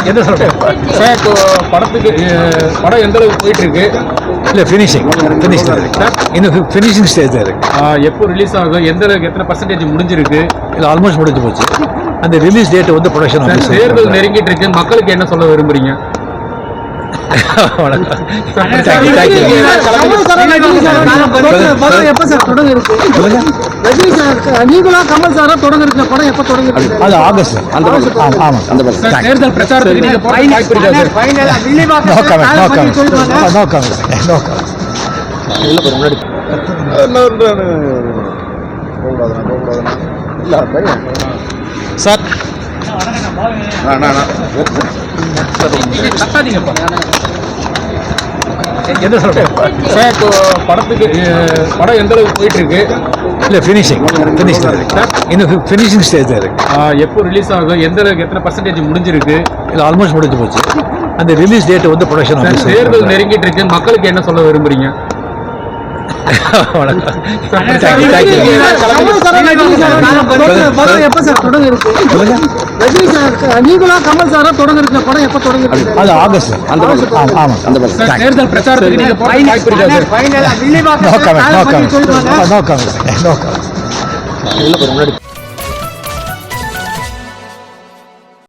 என்ன சொல்றேன் சார் இப்போ படத்துக்கு படம் எந்த அளவுக்கு போயிட்டு இருக்கு? இல்லை ஃபினிஷிங் இன்னும் ஃபினிஷிங் ஸ்டேஜ் தான் இருக்கு. எப்போ ரிலீஸ் ஆகும்? எந்த அளவுக்கு எத்தனை பர்சன்டேஜ் முடிஞ்சிருக்கு? இல்லை ஆல்மோஸ்ட் முடிஞ்சு போச்சு. அந்த ரிலீஸ் டேட் வந்து ப்ரொடக்ஷன் ஆஃபீஸ் தேர்தல் நெருங்கிட்டு இருக்கு, மக்களுக்கு என்ன சொல்ல விரும்புறீங்க? அது ஆகஸ்ட். தேர்தல் பிரச்சாரத்துக்கு நீங்க போற வாய்ப்பு இருக்கா சார்? என்ன சொல்றேன் சார் இப்போ படத்துக்கு படம் எந்த அளவுக்கு போயிட்டு இருக்கு? இல்லை ஃபினிஷிங் இன்னும் ஃபினிஷிங் ஸ்டேஜ் தான் இருக்கு. எப்போ ரிலீஸ் ஆகும்? எந்த அளவுக்கு எத்தனை பர்சன்டேஜ் முடிஞ்சிருக்கு? இல்லை ஆல்மோஸ்ட் முடிஞ்சு போச்சு. அந்த ரிலீஸ் டேட் வந்து ப்ரொடக்ஷன் ஆஃபீஸ் தேர்தல் நெருங்கிட்டு இருக்கு, மக்களுக்கு என்ன சொல்ல விரும்புறீங்க? அது ஆகஸ்ட். தேர்தல் பிரச்சாரத்துக்கு நீங்க போற வாய்ப்பு இருக்கா? No comment.